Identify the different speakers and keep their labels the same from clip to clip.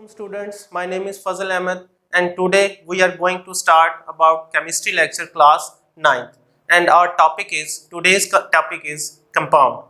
Speaker 1: Welcome students, my name is Fazal Ahmed and today we are going to start about chemistry lecture class 9th and our today's topic is compound.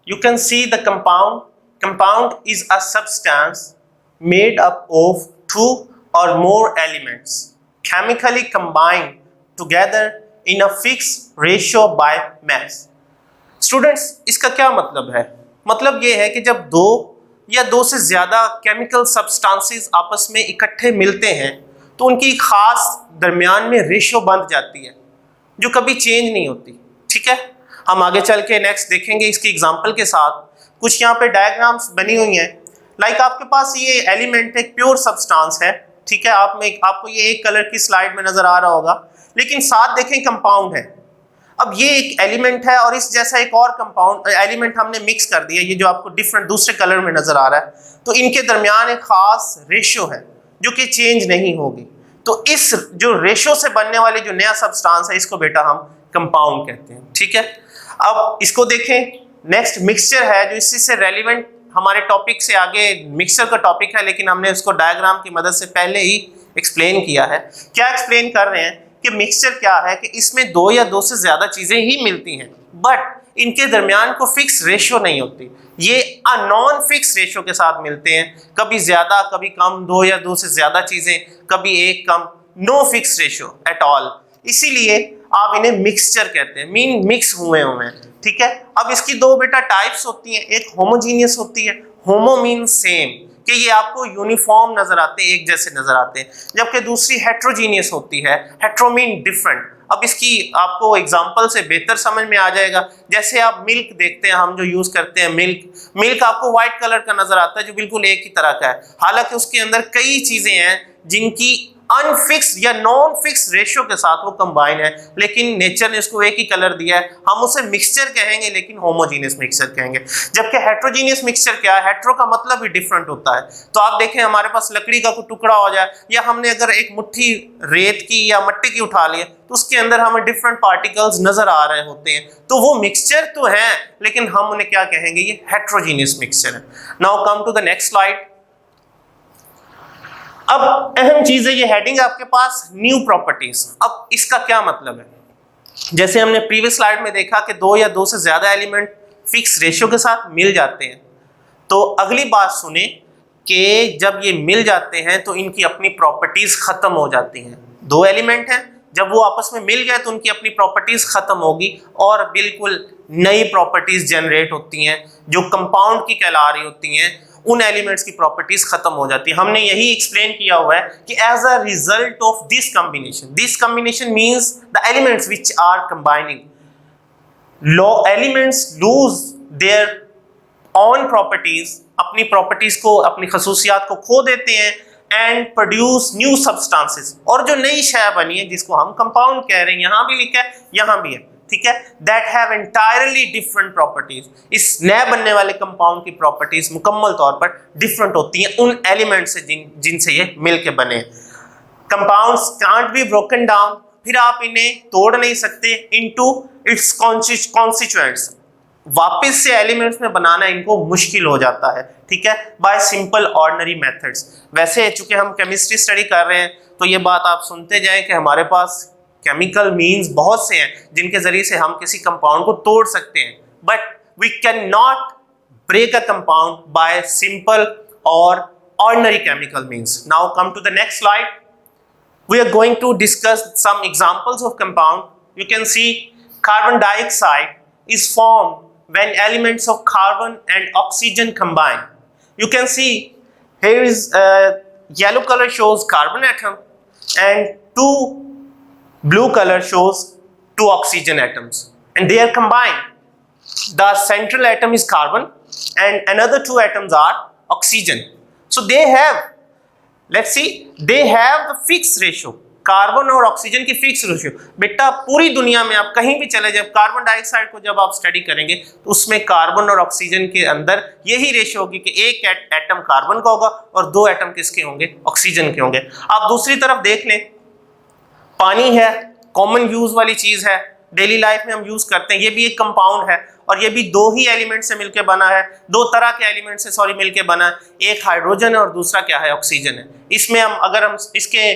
Speaker 1: You can see the compound. Compound is a substance made up of two or more elements chemically combined together in a fixed ratio by mass. Students, इसका क्या मतलब है? मतलब ये है कि जब दो या दो से ज़्यादा केमिकल सब्सटेंसेस आपस में इकट्ठे मिलते हैं तो उनकी खास दरमियान में रेशो बन जाती है जो कभी चेंज नहीं होती। ठीक है, हम आगे चल के नेक्स्ट देखेंगे इसकी एग्जांपल के साथ। कुछ यहाँ पे डायग्राम्स बनी हुई हैं। लाइक आपके पास ये एलिमेंट एक प्योर सब्सटेंस है। ठीक है, आपको ये एक कलर की स्लाइड में नज़र आ रहा होगा, लेकिन साथ देखें कंपाउंड है। अब ये एक एलिमेंट है और इस जैसा एक और कंपाउंड एलिमेंट हमने मिक्स कर दिया, ये जो आपको डिफरेंट दूसरे कलर में नजर आ रहा है, तो इनके दरमियान एक खास रेशियो है जो कि चेंज नहीं होगी। तो इस जो रेशियो से बनने वाली जो नया सब्सटेंस है इसको बेटा हम कंपाउंड कहते हैं। ठीक है, अब इसको देखें। नेक्स्ट मिक्सचर है जो इसी से रेलिवेंट हमारे टॉपिक से आगे मिक्सचर का टॉपिक है, लेकिन हमने उसको डायग्राम की मदद से पहले ही एक्सप्लेन किया है। क्या एक्सप्लेन कर रहे हैं कि मिक्सचर क्या है कि इसमें दो या दो से ज्यादा चीजें ही मिलती हैं, बट इनके दरमियान को फिक्स रेशियो नहीं होती। ये नॉन फिक्स रेशियो के साथ मिलते हैं, कभी ज्यादा कभी कम, दो या दो से ज्यादा चीजें, कभी एक कम, no fix ratio at all. इसीलिए आप इन्हें मिक्सचर कहते हैं, मीन मिक्स हुए हैं। ठीक है, अब इसकी दो बेटा टाइप्स होती हैं। एक होमोजीनियस होती है, होमो मीन सेम, कि ये आपको यूनिफॉर्म नजर आते हैं, एक जैसे नजर आते हैं, जबकि दूसरी हेट्रोजीनियस होती है, हेट्रो मीन डिफरेंट। अब इसकी आपको एग्जांपल से बेहतर समझ में आ जाएगा। जैसे आप मिल्क देखते हैं, हम जो यूज करते हैं मिल्क आपको व्हाइट कलर का नजर आता है जो बिल्कुल एक ही तरह का है, हालांकि उसके अंदर कई चीजें हैं जिनकी अनफिक्स या नॉन फिक्स रेशियो के साथ वो कंबाइन है, लेकिन नेचर ने इसको एक ही कलर दिया है। हम उसे मिक्सचर कहेंगे, लेकिन होमोजीनियस मिक्सचर कहेंगे। जबकि हेट्रोजीनियस मिक्सचर क्या है, हेट्रो का मतलब ही डिफरेंट होता है। तो आप देखें, हमारे पास लकड़ी का कोई टुकड़ा हो जाए या हमने अगर एक मुट्ठी रेत की या मिट्टी की उठा ली तो उसके अंदर हमें डिफरेंट पार्टिकल्स नजर आ रहे होते हैं, तो वो मिक्सचर तो है, लेकिन हम उन्हें क्या कहेंगे, ये हेट्रोजीनियस मिक्सचर है। Now come to the next slide. अब अहम चीज है, ये हेडिंग आपके पास न्यू प्रॉपर्टीज। अब इसका क्या मतलब है? जैसे हमने प्रीवियस स्लाइड में देखा कि दो या दो से ज्यादा एलिमेंट फिक्स रेशियो के साथ मिल जाते हैं, तो अगली बात सुने कि जब ये मिल जाते हैं तो इनकी अपनी प्रॉपर्टीज खत्म हो जाती हैं। दो एलिमेंट हैं, जब वो आपस में मिल गए तो उनकी अपनी प्रॉपर्टीज खत्म होगी और बिल्कुल नई प्रॉपर्टीज जनरेट होती हैं जो कंपाउंड की कहला रही होती हैं। उन एलिमेंट्स की प्रॉपर्टीज खत्म हो जाती है। हमने यही एक्सप्लेन किया हुआ है कि as a result of this combination means the elements which are combining, elements lose their own properties, अपनी प्रॉपर्टीज को, अपनी खसूसियात को खो देते हैं, एंड प्रोड्यूस न्यू सब्सटेंसेस, और जो नई शय बनी है जिसको हम कंपाउंड कह रहे हैं, यहां भी लिखा है यहां भी है। ठीक है, that have entirely different properties. इस नए बनने वाले कंपाउंड की प्रॉपर्टीज मुकम्मल तौर पर डिफरेंट होती हैं उन एलिमेंट से जिनसे ये मिलके बने। Compounds can't be broken down, फिर आप इन्हें तोड़ नहीं सकते इनटू इट्स कॉन्स्टिट्यूएंट्स। वापस से एलिमेंट्स में बनाना इनको मुश्किल हो जाता है। ठीक है, बाय सिंपल ऑर्डिनरी मेथड्स। वैसे चूंकि हम केमिस्ट्री स्टडी कर रहे हैं तो ये बात आप सुनते जाएं कि हमारे पास केमिकल मीन्स बहुत से हैं जिनके जरिए से हम किसी कंपाउंड को तोड़ सकते हैं, but we can not break a compound by simple और ordinary chemical means. Now come to the next slide. We are going to discuss some examples of compound. You can see carbon dioxide is formed when elements of carbon and oxygen combine. You can see here is yellow color shows carbon atom and two blue color shows two oxygen atoms, and they are combined. The central atom is carbon and another two atoms are oxygen. So they have, let's see, they have the fixed ratio. Carbon और oxygen की fix ratio. बेटा पूरी दुनिया में आप कहीं भी चले जाए, कार्बन डाइऑक्साइड को जब आप स्टडी करेंगे तो उसमें कार्बन और ऑक्सीजन के अंदर यही रेशियो होगी कि एक एटम कार्बन का होगा और दो एटम किसके होंगे, ऑक्सीजन के होंगे। आप दूसरी तरफ देख लें, पानी है, कॉमन यूज वाली चीज है, डेली लाइफ में हम यूज करते हैं, ये भी एक कंपाउंड है और ये भी दो ही एलिमेंट से मिलकर बना है, दो तरह के एलिमेंट से मिलकर बना है, एक हाइड्रोजन है और दूसरा क्या है, ऑक्सीजन है। इसमें अगर हम इसके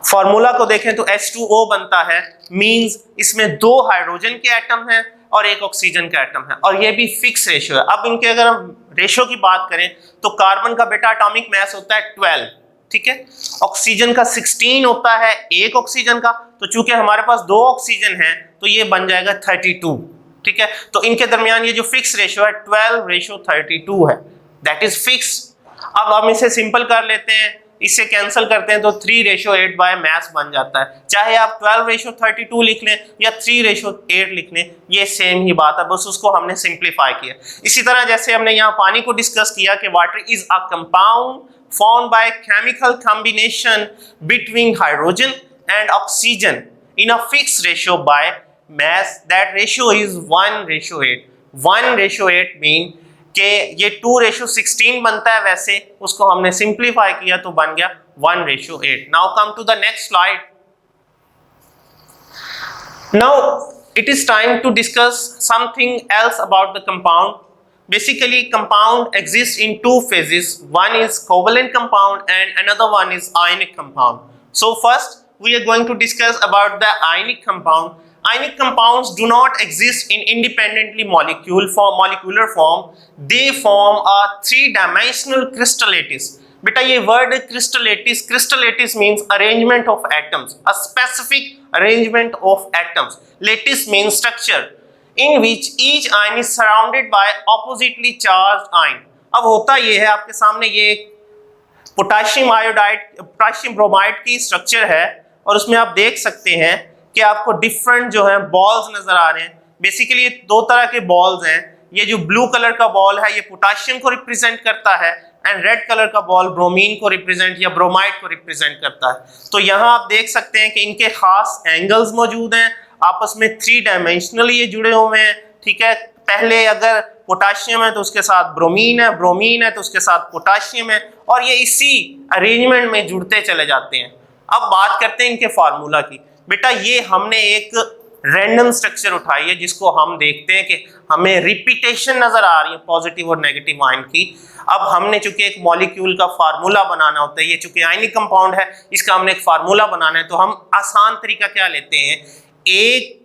Speaker 1: फॉर्मूला को देखें तो H2O बनता है, मींस इसमें दो हाइड्रोजन के एटम हैं और एक ऑक्सीजन का एटम है और ये भी फिक्स रेशियो है। अब इनके अगर हम रेशियो की बात करें तो कार्बन का बेटा एटॉमिक मास होता है 12, ठीक है, ऑक्सीजन का 16 होता है एक ऑक्सीजन का, तो चूंकि हमारे पास दो ऑक्सीजन है तो ये बन जाएगा 32, ठीक है। तो इनके दरमियान ये जो फिक्स रेशियो है 12:32 है, दैट इज फिक्स। अब हम इसे सिंपल कर लेते हैं, इससे कैंसिल करते हैं तो 3:8 बाय मास बन जाता है। चाहे आप 12:32 लिख लें या 3:8 लिख लें, ये सेम ही बात है, बस उसको हमने सिंप्लीफाई किया। इसी तरह जैसे हमने यहाँ पानी को डिस्कस किया कि water is a compound formed by chemical combination between hydrogen and oxygen in a fixed ratio by mass, that ratio is 1:8। 1:8 mean कि ये 2:16 बनता है, वैसे उसको हमने सिंप्लीफाई किया तो बन गया 1:8। Now come to the next slide. Now it is time to discuss something else about the compound. Basically, compound exists in two phases. One is covalent compound and another one is ionic compound. So first, we are going to discuss about the ionic compound. Ionic compounds do not exist in independently molecular form. They form a three-dimensional crystal lattice. बेटा ये word crystal means arrangement of atoms, a specific arrangement of atoms. Lattice means structure in which each ion is surrounded by oppositely charged ion. अब होता ये है, आपके सामने ये potassium iodide, potassium bromide की स्ट्रक्चर है और उसमें आप देख सकते हैं कि आपको डिफरेंट जो है बॉल्स नजर आ रहे हैं। बेसिकली ये दो तरह के बॉल्स हैं, ये जो ब्लू कलर का बॉल है ये पोटेशियम को रिप्रेजेंट करता है एंड रेड कलर का बॉल ब्रोमीन को रिप्रेजेंट या ब्रोमाइड को रिप्रेजेंट करता है। तो यहाँ आप देख सकते हैं कि इनके खास एंगल्स मौजूद हैं, आपस में 3 डायमेंशनली ये जुड़े हुए हैं, ठीक है। पहले अगर पोटेशियम है तो उसके साथ ब्रोमीन है तो उसके साथ पोटेशियम है और ये इसी अरेंजमेंट में जुड़ते चले जाते हैं। अब बात करते हैं इनके फार्मूला की। बेटा ये हमने एक रैंडम स्ट्रक्चर उठाई है जिसको हम देखते हैं कि हमें रिपीटेशन नजर आ रही है पॉजिटिव और नेगेटिव आयन की। अब हमने चूंकि एक मॉलिक्यूल का फार्मूला बनाना होता है, ये चूंकि आयनिक कंपाउंड है इसका हमने एक फार्मूला बनाना है, तो हम आसान तरीका क्या लेते हैं, एक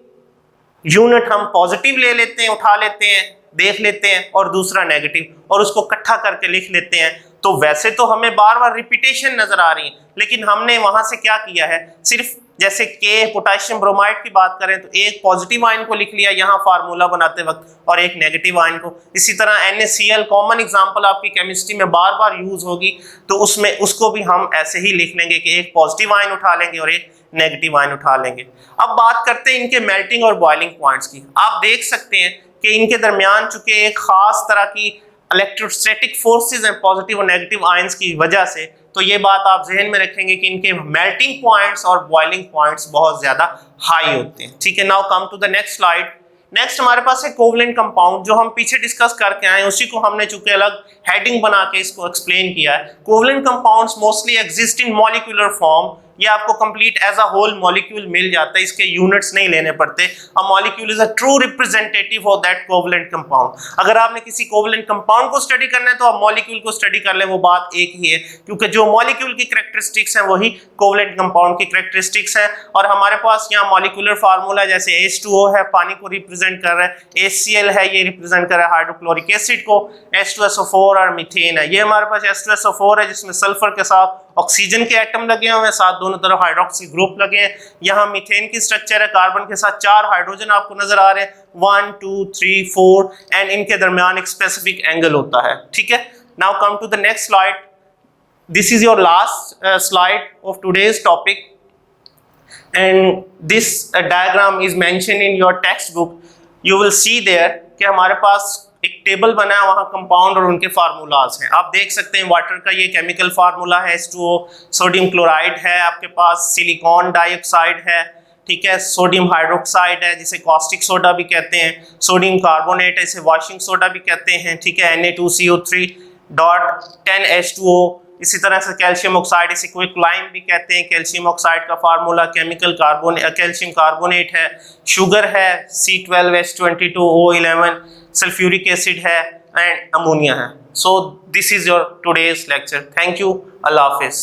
Speaker 1: यूनिट हम पॉजिटिव ले लेते हैं, उठा लेते हैं, देख लेते हैं और दूसरा नेगेटिव और उसको इकट्ठा करके लिख लेते हैं। तो वैसे तो हमें बार बार रिपीटेशन नजर आ रही है, लेकिन हमने वहां से क्या किया है, सिर्फ जैसे के पोटेशियम ब्रोमाइड की बात करें तो एक पॉजिटिव आयन को लिख लिया यहाँ फार्मूला बनाते वक्त और एक नेगेटिव आयन को। इसी तरह NaCl कॉमन एग्जांपल आपकी केमिस्ट्री में बार बार यूज होगी, तो उसमें उसको भी हम ऐसे ही लिख लेंगे कि एक पॉजिटिव आयन उठा लेंगे और एक नेगेटिव आयन उठा लेंगे। अब बात करते हैं इनके मेल्टिंग और बॉइलिंग पॉइंट्स की। आप देख सकते हैं कि इनके दरमियान चूंकि एक खास तरह की इलेक्ट्रोस्टैटिक फोर्सेस हैं पॉजिटिव और नेगेटिव आयंस की वजह से, तो ये बात आप जहन में रखेंगे कि इनके मेल्टिंग पॉइंट्स और बॉइलिंग पॉइंट्स बहुत ज्यादा हाई होते हैं, ठीक है। Now come to the next slide. Next हमारे पास है कोवलेंट कंपाउंड, जो हम पीछे डिस्कस करके आए, उसी को हमने चूंकि अलग हेडिंग बना के इसको एक्सप्लेन किया है। Covalent compounds mostly exist in molecular form, ये आपको complete as a whole molecule मिल जाता है, इसके यूनिट्स नहीं लेने पड़ते। A molecule is a true representative of that covalent compound. अगर आपने किसी कोवलेंट कंपाउंड को स्टडी करना है तो आप मॉलिक्यूल को स्टडी कर ले, वो बात एक ही है, क्योंकि जो मॉलिक्यूल की कैरेक्टरिस्टिक्स हैं वही कोवलेंट कंपाउंड की कैरेक्टरिस्टिक्स हैं। और हमारे पास यहाँ मॉलिक्यूलर फार्मूला जैसे H2O है, पानी को रिप्रेजेंट कर रहा है, HCl है, ये रिप्रेजेंट कर रहा है हाइड्रोक्लोरिक एसिड को, H2SO4 और मीथेन है, ये हमारे पास H2SO4 है जिसमें सल्फर के साथ ऑक्सीजन के एटम लगे हुए हैं, साथ दोनों तरफ हाइड्रोक्सी ग्रुप लगे हैं। यहाँ मीथेन की स्ट्रक्चर है, कार्बन के साथ 4 हाइड्रोजन आपको नजर आ रहे हैं, 1 2 3 4, एंड इनके दरमियान एक स्पेसिफिक एंगल होता है, ठीक है। Now come to the next slide. This is your last slide of today's topic and this diagram is mention in your text book. You will see there कि हमारे पास एक टेबल बना है, वहाँ कंपाउंड और उनके फार्मूलाज हैं। आप देख सकते हैं वाटर का ये केमिकल फार्मूला है H2O, सोडियम क्लोराइड है, आपके पास सिलिकॉन डाइऑक्साइड है, ठीक है, सोडियम हाइड्रोक्साइड है जिसे कॉस्टिक सोडा भी कहते हैं, सोडियम कार्बोनेट है इसे वॉशिंग सोडा भी कहते हैं, ठीक है, Na2CO3 10H2O इसी तरह से कैल्शियम ऑक्साइड, इसे क्विकलाइम भी कहते हैं। कैल्शियम ऑक्साइड का फार्मूला केमिकल कैल्शियम कार्बोनेट है, शुगर है C12H22O11, सल्फ्यूरिक एसिड है एंड अमोनिया है। So this is your today's lecture. Thank you, Allah Hafiz.